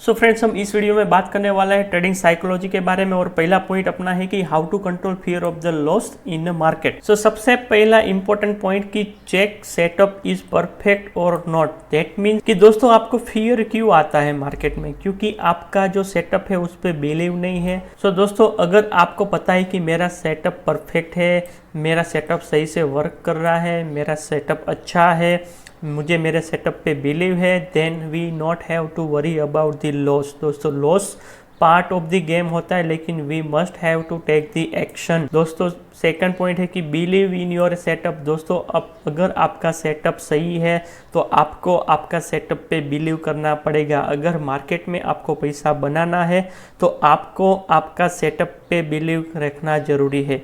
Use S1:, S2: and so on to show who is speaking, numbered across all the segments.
S1: So friends, हम इस video में बात करने वाला है ट्रेडिंग साइकोलॉजी के बारे में। और पहला पॉइंट अपना है कि how to control fear of the loss in market. So सबसे पहला इंपॉर्टेंट पॉइंट कि चेक सेटअप इज परफेक्ट और नॉट। दैट मीन्स कि दोस्तों आपको फियर क्यों आता है मार्केट में, क्योंकि आपका जो सेटअप है उस पर बिलीव नहीं है। सो दोस्तों, अगर आपको पता है कि मेरा सेटअप परफेक्ट है, मेरा सेटअप सही से वर्क कर रहा है, मेरा सेटअप अच्छा है, मुझे मेरे सेटअप पे बिलीव है, then we not have to worry about the loss. दोस्तों, loss part of the game होता है, लेकिन we must have to take the action. दोस्तों, सेकंड पॉइंट है कि बिलीव इन योर सेटअप। दोस्तों, अब अगर आपका सेटअप सही है तो आपको आपका सेटअप पे बिलीव करना पड़ेगा। अगर मार्केट में आपको पैसा बनाना है तो आपको आपका सेटअप पे बिलीव रखना जरूरी है।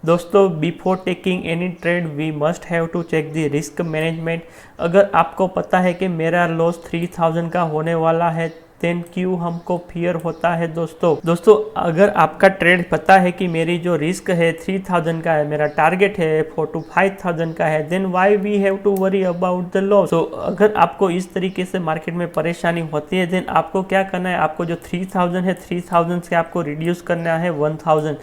S1: दोस्तों, before taking any trade we must have to check the risk management. अगर आपको पता है कि मेरा लॉस 3000 का होने वाला है, देन क्यों हमको फियर होता है। दोस्तों अगर आपका ट्रेड पता है कि मेरी जो रिस्क है 3000 का है, मेरा टारगेट है 4 to 5000 का है, then why we have to worry about the loss. तो अगर आपको इस तरीके से मार्केट में परेशानी होती है, देन आपको क्या करना है, आपको जो 3000 है 3000 से आपको रिड्यूस करना है 1000।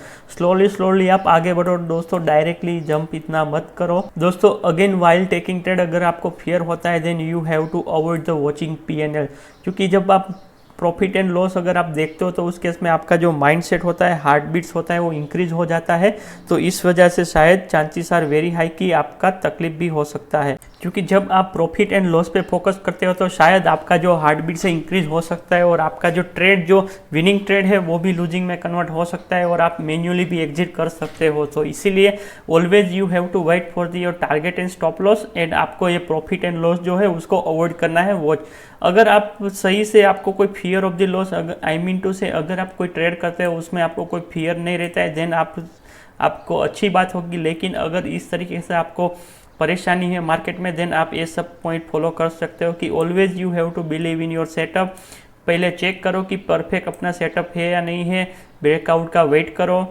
S1: स्लोली आप आगे बढ़ो दोस्तों, डायरेक्टली जंप इतना मत करो। दोस्तों, अगेन वाइल टेकिंग ट्रेड अगर आपको फियर होता है, then you have to avoid the watching PNL। क्योंकि जब आप प्रॉफिट एंड लॉस अगर आप देखते हो तो उस केस में आपका जो माइंडसेट होता है, हार्ट बीट्स होता है, वो इंक्रीज हो जाता है। तो इस वजह से शायद चांसेस आर वेरी हाई कि आपका तकलीफ भी हो सकता है। क्योंकि जब आप प्रॉफिट एंड लॉस पे फोकस करते हो तो शायद आपका जो हार्ट बीट से इंक्रीज हो सकता है और आपका जो ट्रेड, जो विनिंग ट्रेड है, वो भी लूजिंग में कन्वर्ट हो सकता है और आप मैन्युअली भी एग्जिट कर सकते हो। तो इसीलिए always you have to wait for your target and stop loss, एंड आपको ये प्रॉफिट एंड लॉस जो है उसको अवॉइड करना है। वॉच, अगर आप सही से, आपको कोई फियर ऑफ द लॉस, अगर आप कोई ट्रेड करते हो उसमें आपको कोई फियर नहीं रहता है, देन आपको अच्छी बात होगी। लेकिन अगर इस तरीके से आपको परेशानी है मार्केट में, देन आप ये सब पॉइंट फॉलो कर सकते हो कि always you have to believe in your setup. पहले चेक करो कि परफेक्ट अपना सेटअप है या नहीं है, ब्रेकआउट का वेट करो,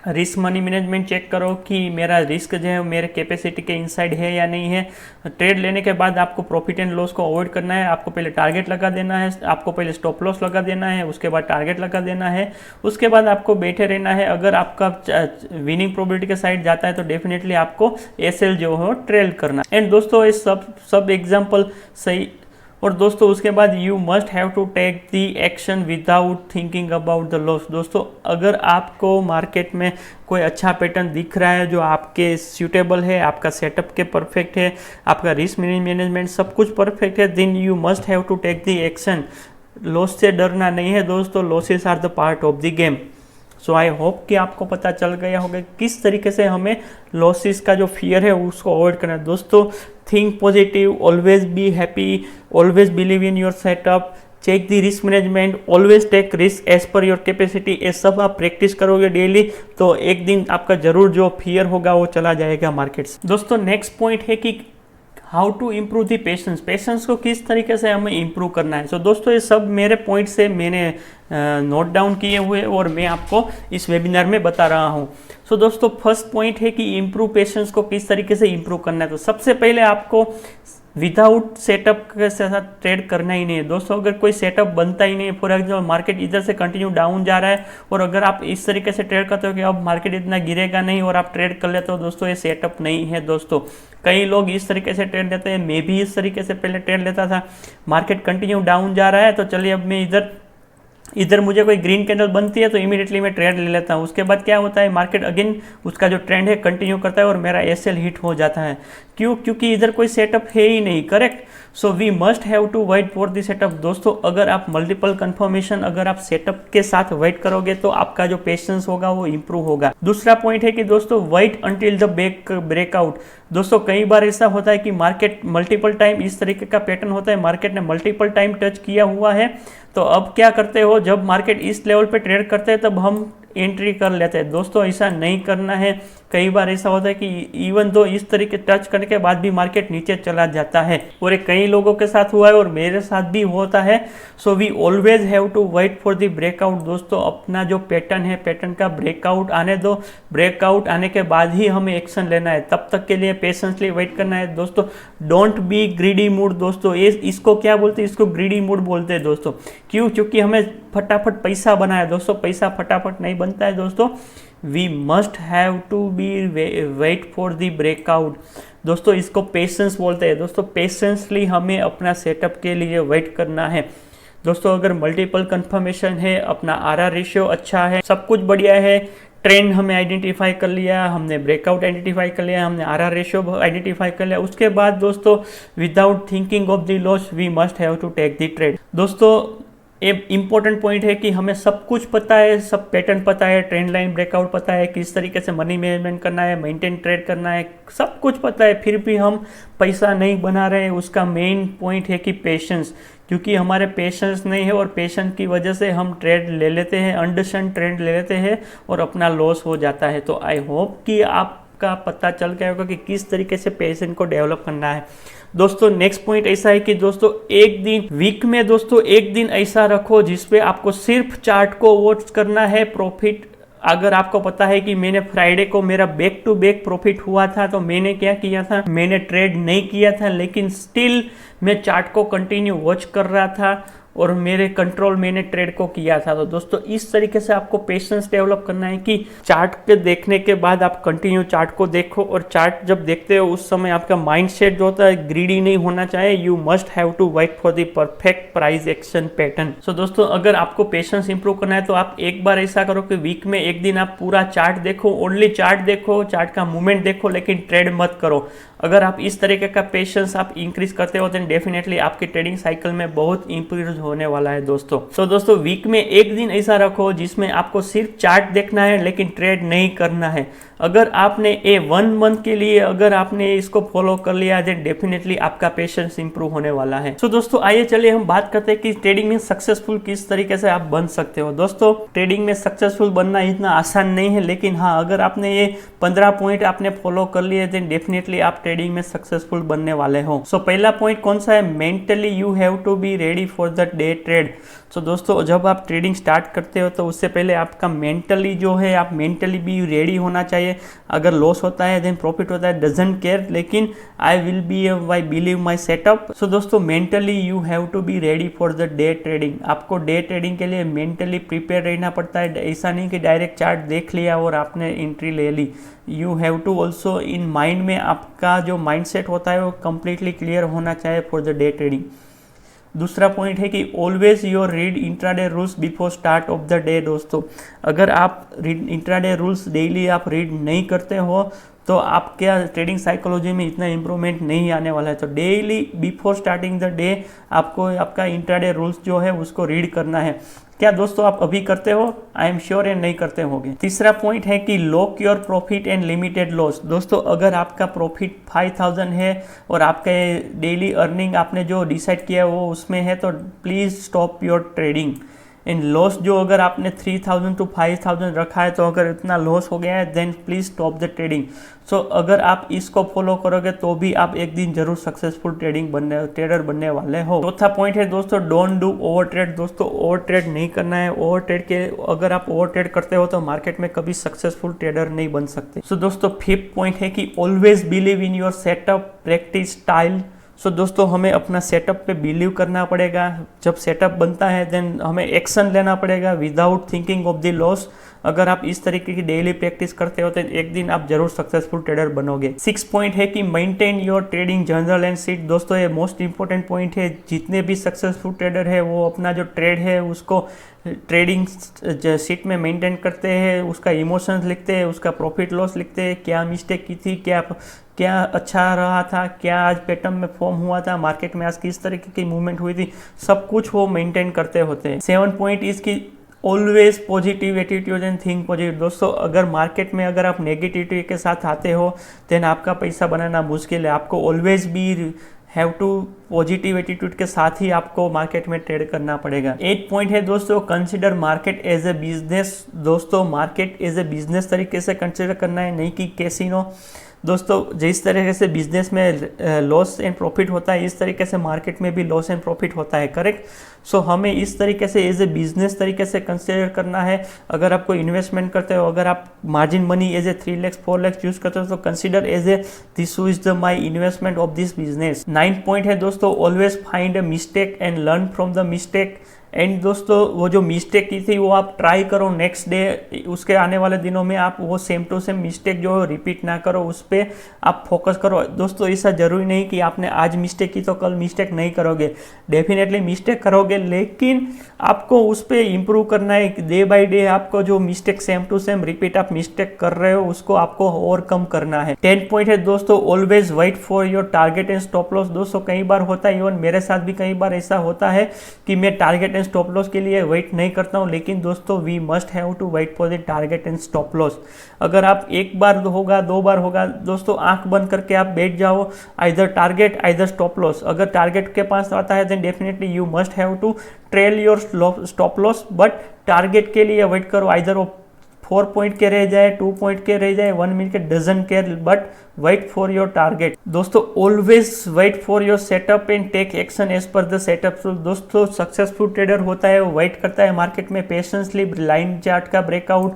S1: रिस्क मनी मैनेजमेंट चेक करो कि मेरा रिस्क जो है मेरे कैपेसिटी के इनसाइड है या नहीं है। ट्रेड लेने के बाद आपको प्रॉफिट एंड लॉस को अवॉइड करना है। आपको पहले टारगेट लगा देना है, आपको पहले स्टॉप लॉस लगा देना है, उसके बाद टारगेट लगा देना है, उसके बाद आपको बैठे रहना है। अगर आपका विनिंग प्रोबेबिलिटी के साइड जाता है तो डेफिनेटली आपको SL जो है ट्रेल करना। एंड दोस्तों, ये सब एग्जाम्पल सही। और दोस्तों, उसके बाद you must have to take the action without thinking about the loss. दोस्तों, अगर आपको मार्केट में कोई अच्छा पैटर्न दिख रहा है जो आपके सूटेबल है, आपका सेटअप के परफेक्ट है, आपका रिस्क मैनेजमेंट सब कुछ परफेक्ट है, then you must have to take the action. Loss से डरना नहीं है दोस्तों, losses are the part of the game. So I hope कि आपको पता चल गया होगा किस तरीके से हमें लॉसेस का जो फियर है उसको अवॉइड करना है। दोस्तों, think positive, always be happy, always believe in your setup, check the risk management, always take risk as per your capacity. ये सब आप प्रैक्टिस करोगे डेली तो एक दिन आपका जरूर जो फियर होगा वो चला जाएगा मार्केट से। दोस्तों, नेक्स्ट पॉइंट है कि how to improve the patience को किस तरीके से हमें इम्प्रूव करना है। सो दोस्तों, ये सब मेरे पॉइंट से मैंने नोट डाउन किए हुए और मैं आपको इस वेबिनार में बता रहा हूँ। सो दोस्तों, फर्स्ट पॉइंट है कि इम्प्रूव पेशेंस को किस तरीके से इम्प्रूव करना है। तो सबसे पहले आपको विदाउट सेटअप के साथ ट्रेड करना ही नहीं है। दोस्तों, अगर कोई सेटअप बनता ही नहीं है, फॉर एग्जाम्पल मार्केट इधर से कंटिन्यू डाउन जा रहा है और अगर आप इस तरीके से ट्रेड करते हो कि अब मार्केट इतना गिरेगा नहीं और आप ट्रेड कर लेते हो, दोस्तों ये सेटअप नहीं है। दोस्तों, कई लोग इस तरीके से ट्रेड लेते हैं, मैं भी इस तरीके से पहले ट्रेड लेता था। मार्केट कंटिन्यू डाउन जा रहा है तो चलिए अब मैं इधर मुझे कोई ग्रीन कैंडल बनती है तो इमीडिएटली मैं ट्रेड ले लेता हूँ। उसके बाद क्या होता है, मार्केट अगेन उसका जो ट्रेंड है कंटिन्यू करता है और मेरा SL हिट हो जाता है। क्यों? क्योंकि इधर कोई सेटअप है ही नहीं। Correct. So we must have to wait for the setup. दोस्तों, अगर आप मल्टीपल कंफर्मेशन, अगर आप सेटअप के साथ वेट करोगे तो आपका जो पेशेंस होगा वो इंप्रूव होगा। दूसरा पॉइंट है कि दोस्तों, वेट अंटिल द ब्रेकआउट। दोस्तों, कई बार ऐसा होता है कि मार्केट मल्टीपल टाइम, इस तरीके का पैटर्न होता है, मार्केट ने मल्टीपल टाइम टच किया हुआ है तो अब क्या करते हो, जब मार्केट इस लेवल पे ट्रेड करते हैं तब हम एंट्री कर लेते हैं। दोस्तों, ऐसा नहीं करना है। कई बार ऐसा होता है कि इवन दो इस तरीके टच करने के बाद भी मार्केट नीचे चला जाता है, और ये कई लोगों के साथ हुआ है और मेरे साथ भी होता है। So we always have to wait for the breakout. दोस्तों अपना जो पैटर्न है, पैटर्न का ब्रेकआउट आने दो, ब्रेकआउट आने के बाद ही हमें एक्शन लेना है, तब तक के लिए पेशेंसली वेट करना है दोस्तों। डोंट बी ग्रीडी मूड दोस्तों, ये इसको क्या बोलते हैं, इसको ग्रीडी मूड बोलते हैं दोस्तों। क्यों? क्योंकि हमें फटाफट पैसा बना है दोस्तों, पैसा फटाफट नहीं बनता है दोस्तों। We must have to be wait for the breakout दोस्तों, इसको पेशेंस बोलते हैं दोस्तों। पेशेंसली हमें अपना सेटअप के लिए वेट करना है दोस्तों। अगर मल्टीपल कंफर्मेशन है, अपना आरआर रेशियो अच्छा है, सब कुछ बढ़िया है, ट्रेंड हमें आइडेंटिफाई कर लिया, हमने ब्रेकआउट आइडेंटिफाई कर लिया, हमने आरआर रेशियो आइडेंटिफाई कर लिया, उसके बाद दोस्तों without thinking of the loss we must have to take the trade. दोस्तों एक इंपॉर्टेंट पॉइंट है कि हमें सब कुछ पता है, सब पैटर्न पता है, ट्रेंड लाइन ब्रेकआउट पता है, किस तरीके से मनी मैनेजमेंट करना है, मेंटेन ट्रेड करना है, सब कुछ पता है, फिर भी हम पैसा नहीं बना रहे हैं। उसका मेन पॉइंट है कि पेशेंस, क्योंकि हमारे पेशेंस नहीं है और पेशेंस की वजह से हम ट्रेड ले लेते हैं, अंडरस्टैंड ट्रेड ले लेते हैं और अपना लॉस हो जाता है। तो आई होप कि आपका पता चल गया होगा कि किस तरीके से पेशेंस को डेवलप करना है दोस्तों। नेक्स्ट पॉइंट ऐसा है कि दोस्तों एक दिन वीक में दोस्तों एक दिन ऐसा रखो जिसपे आपको सिर्फ चार्ट को वॉच करना है। प्रॉफिट अगर आपको पता है कि मैंने फ्राइडे को मेरा बैक टू बैक प्रॉफिट हुआ था, तो मैंने क्या किया था, मैंने ट्रेड नहीं किया था, लेकिन स्टिल मैं चार्ट को कंटिन्यू वॉच कर रहा था और मेरे कंट्रोल मैंने ट्रेड को किया था। तो दोस्तों इस तरीके से आपको पेशेंस डेवलप करना है कि चार्ट के देखने के बाद आप कंटिन्यू चार्ट को देखो, और चार्ट जब देखते हो उस समय आपका माइंडसेट जो होता है ग्रीडी नहीं होना चाहिए। You must have to wait for the perfect price action pattern. So दोस्तों अगर आपको पेशेंस इंप्रूव करना है तो आप एक बार ऐसा करो कि वीक में एक दिन आप पूरा चार्ट देखो, ओनली चार्ट देखो, चार्ट का मूवमेंट देखो, लेकिन ट्रेड मत करो। अगर आप इस तरीके का पेशेंस आप इंक्रीज करते हो देन डेफिनेटली आपकी ट्रेडिंग साइकिल में बहुत इंप्रूव होने वाला है दोस्तों। सो दोस्तों वीक में एक दिन ऐसा रखो जिसमें आपको सिर्फ चार्ट देखना है लेकिन ट्रेड नहीं करना है। अगर आपने ये 1 मंथ के लिए अगर आपने इसको फॉलो कर लिया देन डेफिनेटली आपका पेशेंस इंप्रूव होने वाला है। सो दोस्तों आइए चलिए हम बात करते हैं कि ट्रेडिंग में सक्सेसफुल किस तरीके से आप बन सकते हो। दोस्तों ट्रेडिंग में सक्सेसफुल बनना इतना आसान नहीं है, लेकिन हाँ अगर आपने ये 15 पॉइंट आपने फॉलो कर लिए देन डेफिनेटली आप ट्रेडिंग में सक्सेसफुल बनने वाले हो। सो पहला पॉइंट कौन सा है, mentally you have to be ready for the day trade. So दोस्तों जब आप ट्रेडिंग स्टार्ट करते हो तो उससे पहले आपका मेंटली जो है, आप मेंटली भी रेडी होना चाहिए। अगर लॉस होता है देन प्रॉफिट होता है, डजंट केयर, लेकिन I will be I believe my setup. So दोस्तों mentally you have to be ready for the day trading. आपको डे ट्रेडिंग के लिए मेंटली प्रिपेयर रहना पड़ता है। ऐसा नहीं कि डायरेक्ट चार्ट देख लिया और आपने एंट्री ले ली। You have to also in mind में आपका जो माइंडसेट होता है वो कंप्लीटली क्लियर होना चाहिए फॉर द डे ट्रेडिंग। दूसरा पॉइंट है कि always your read intraday rules before start of the day. दोस्तों अगर आप इंट्राडे रूल्स डेली आप रीड नहीं करते हो तो आपके ट्रेडिंग साइकोलॉजी में इतना इंप्रूवमेंट नहीं आने वाला है। तो daily before starting the day आपको आपका इंट्राडे रूल्स जो है उसको रीड करना है। क्या दोस्तों आप अभी करते हो? आई एम श्योर ये नहीं करते होंगे। तीसरा पॉइंट है कि lock your profit and limited loss. दोस्तों अगर आपका प्रॉफिट 5000 है और आपका डेली अर्निंग आपने जो डिसाइड किया है वो उसमें है, तो please stop your trading. In loss जो अगर आपने 3000 टू 5000 रखा है तो अगर इतना लॉस हो गया है then please stop the trading. So अगर आप इसको फॉलो करोगे तो भी आप एक दिन जरूर सक्सेसफुल ट्रेडर बनने वाले हो। चौथा पॉइंट है दोस्तों डोंट डू ओवर ट्रेड। दोस्तों ओवर ट्रेड नहीं करना है। ओवर ट्रेड के अगर आप ओवर ट्रेड करते हो तो मार्केट में कभी सक्सेसफुल ट्रेडर नहीं बन सकते। सो दोस्तों फिफ्थ पॉइंट है कि always believe in your setup practice style. So दोस्तों हमें अपना सेटअप पे बिलीव करना पड़ेगा। जब सेटअप बनता है देन हमें एक्शन लेना पड़ेगा without thinking of the loss. अगर आप इस तरीके की डेली प्रैक्टिस करते हो तो एक दिन आप जरूर सक्सेसफुल ट्रेडर बनोगे। 6 पॉइंट है कि maintain your trading journal and sheet. दोस्तों ये मोस्ट इंपॉर्टेंट पॉइंट है। जितने भी सक्सेसफुल ट्रेडर है वो अपना जो ट्रेड है उसको ट्रेडिंग शीट में मेंटेन करते हैं, उसका इमोशंस लिखते हैं, उसका प्रॉफिट लॉस लिखते हैं, क्या मिस्टेक की थी, क्या अच्छा रहा था, क्या आज पैटर्न में फॉर्म हुआ था, मार्केट में आज किस तरीके की मूवमेंट हुई थी, सब कुछ वो मेंटेन करते होते हैं। 7 पॉइंट इसकी always positive attitude and think positive. दोस्तों अगर मार्केट में अगर आप नेगेटिविटी के साथ आते हो देन आपका पैसा बनाना मुश्किल है। आपको always be have to positive attitude के साथ ही आपको मार्केट में ट्रेड करना पड़ेगा। 8 पॉइंट है दोस्तों, consider market as a business. दोस्तों मार्केट एज ए बिजनेस तरीके से कंसिडर करना है, नहीं कि कैसीनो। दोस्तों जिस तरीके से बिजनेस में लॉस एंड प्रॉफिट होता है, इस तरीके से मार्केट में भी लॉस एंड प्रॉफिट होता है, करेक्ट। सो हमें इस तरीके से एज ए बिजनेस तरीके से कंसिडर करना है। अगर आप कोई इन्वेस्टमेंट करते हो, अगर आप margin money as a 3 lakh 4 lakh use करते हो, तो consider as a this is the my investment of this business. 9 point है दोस्तों, always find a mistake and learn from the mistake. And दोस्तों वो जो मिस्टेक की थी वो आप ट्राई करो नेक्स्ट डे, उसके आने वाले दिनों में आप वो सेम टू सेम मिस्टेक जो रिपीट ना करो, उस पर आप फोकस करो। दोस्तों ऐसा जरूरी नहीं कि आपने आज मिस्टेक की तो कल मिस्टेक नहीं करोगे, डेफिनेटली मिस्टेक करोगे, लेकिन आपको उस पर इम्प्रूव करना है। डे बाय डे आपको जो mistake same to same repeat आप मिस्टेक कर रहे हो, उसको आपको ओवरकम करना है। 10 पॉइंट है दोस्तों, always wait for your target and stop loss. दोस्तों कई बार होता है, इवन मेरे साथ भी कई बार ऐसा होता है कि मैं टारगेट स्टॉप लॉस के लिए वेट नहीं करता हूं, लेकिन दोस्तों we must have to wait for the target and stop loss. अगर आप एक बार होगा, 2 बार होगा, दोस्तों आंख बंद करके आप बैठ जाओ, either target either stop loss. अगर टारगेट के पास आता है then definitely you must have to trail your stop loss, but target के लिए वेट करो, आइदर वो 4 पॉइंट के रह जाए, 2 पॉइंट के रह जाए, 1 मिनट के, doesn't care, but wait for your target. दोस्तों always wait for your setup and take action as per the setup. दोस्तों सक्सेसफुल ट्रेडर होता है वो वेट करता है मार्केट में पेशेंसली, लाइन चार्ट का ब्रेकआउट,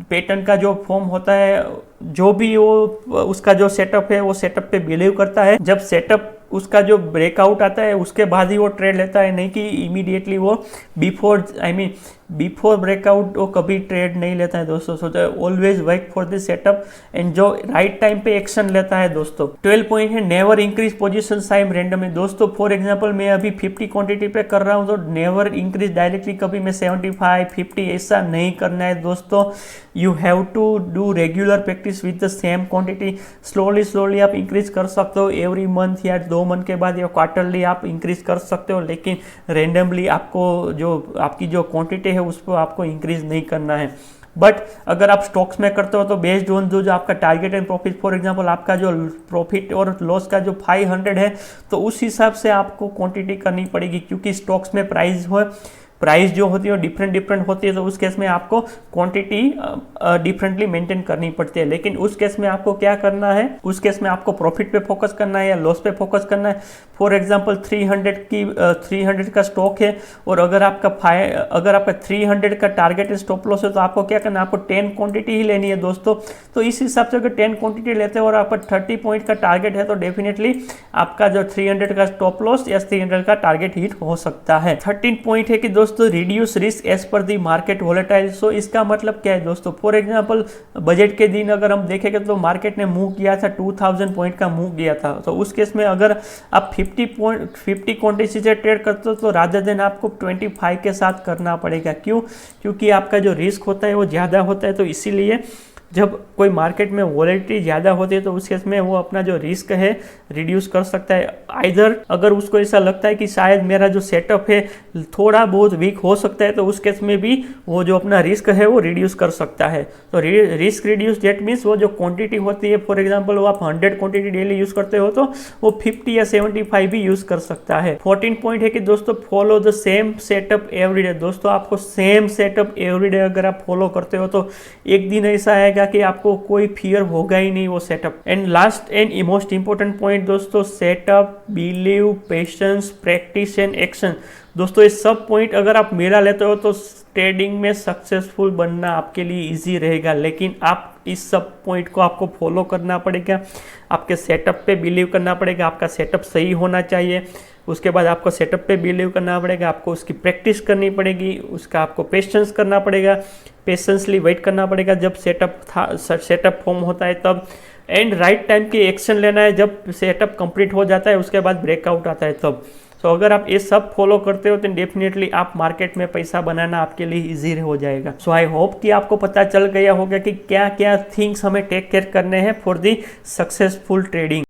S1: पैटर्न का जो फॉर्म होता है, जो भी वो उसका जो सेटअप है वो सेटअप पे बिलीव करता है। जब सेटअप उसका जो ब्रेकआउट आता है उसके बाद ही वो ट्रेड लेता है, नहीं कि इमीडिएटली वो बिफोर ब्रेकआउट वो कभी ट्रेड नहीं लेता है दोस्तों। सोचा always wait for the setup and जो राइट टाइम पे एक्शन लेता है दोस्तों। 12 पॉइंट है, never increase position size randomly. दोस्तों फॉर एग्जांपल मैं अभी 50 क्वांटिटी पे कर रहा हूँ, तो नेवर इंक्रीज डायरेक्टली, कभी मैं 75 50 ऐसा नहीं करना है दोस्तों। You have to do regular practice with the same quantity. Slowly आप इंक्रीज कर सकते हो, एवरी मंथ या 2 मंथ के बाद या क्वार्टरली आप इंक्रीज कर सकते हो, लेकिन रैंडमली आपको जो आपकी जो क्वांटिटी है उस पर आपको इंक्रीज नहीं करना है। बट अगर आप स्टॉक्स में करते हो तो बेस्ड ऑन जो आपका target and profit, for example आपका जो प्रॉफिट और लॉस का जो 500 है, तो उस हिसाब से आपको क्वांटिटी करनी पड़ेगी, क्योंकि स्टॉक्स में प्राइस जो होती है वो डिफरेंट होती है, तो उस केस में आपको क्वांटिटी डिफरेंटली मेंटेन करनी पड़ती है। लेकिन उस केस में आपको क्या करना है, उस केस में आपको प्रॉफिट पे फोकस करना है या लॉस पे फोकस करना है। फॉर एग्जांपल 300 का स्टॉक है और अगर आपका 300 का टारगेट स्टॉप लॉस है, तो आपको क्या करना है, आपको 10 क्वांटिटी ही लेनी है दोस्तों। तो इस हिसाब से अगर 10 क्वांटिटी लेते हो और आपका 30 पॉइंट का टारगेट है, तो डेफिनेटली आपका जो 300 का स्टॉप लॉस या 300 का टारगेट हिट हो सकता है। 13 पॉइंट है कि दोस्तों रिड्यूस रिस्क एज पर दी मार्केट वोलेटाइल। सो इसका मतलब क्या है दोस्तों, फॉर एग्जांपल बजट के दिन अगर हम देखेंगे तो मार्केट ने मूव किया था 2000 पॉइंट का मूव किया था, तो उस केस में अगर आप 50 क्वांटिटी से ट्रेड करते हो तो रादर देन आपको 25 के साथ करना पड़ेगा। क्यों? क्योंकि आपका जो रिस्क होता है वो ज़्यादा होता है, तो इसीलिए जब कोई मार्केट में वॉलेटिलिटी ज़्यादा होती है तो उस केस में वो अपना जो रिस्क है रिड्यूस कर सकता है। आइदर अगर उसको ऐसा लगता है कि शायद मेरा जो सेटअप है थोड़ा बहुत वीक हो सकता है, तो उस केस में भी वो जो अपना रिस्क है वो रिड्यूस कर सकता है। तो रिस्क रिड्यूस डेट मीन्स वो जो क्वांटिटी होती है, फॉर एग्जांपल वो आप 100 क्वांटिटी डेली यूज़ करते हो तो वो 50 या 75 भी यूज़ कर सकता है। 14 पॉइंट है कि दोस्तों follow the same setup everyday. दोस्तों आपको सेम सेटअप एवरीडे अगर आप फॉलो करते हो तो एक दिन ऐसा है कि आपको कोई फियर होगा ही नहीं वो setup. And last and most important point दोस्तों, setup, believe, patience, practice and action. दोस्तों ये सब पॉइंट अगर आप मेरा लेते हो तो ट्रेडिंग में सक्सेसफुल बनना आपके लिए इजी रहेगा, लेकिन आप इस सब पॉइंट को आपको फॉलो करना पड़ेगा। आपके सेटअप पे बिलीव करना पड़ेगा, आपका सेटअप सही होना चाहिए। उसके बाद आपको सेटअप पे बिलीव करना पड़ेगा, आपको उसकी प्रैक्टिस करनी पड़ेगी, उसका आपको पेशेंस करना पड़ेगा, पेशेंसली वेट करना पड़ेगा जब सेटअप फॉर्म होता है तब। एंड राइट टाइम की एक्शन लेना है जब सेटअप कंप्लीट हो जाता है, उसके बाद ब्रेकआउट आता है तब। तो अगर आप ये सब फॉलो करते हो तो डेफिनेटली आप मार्केट में पैसा बनाना आपके लिए इजी हो जाएगा। सो आई होप कि आपको पता चल गया होगा कि क्या क्या थिंग्स हमें टेक केयर करने हैं फॉर दी सक्सेसफुल ट्रेडिंग।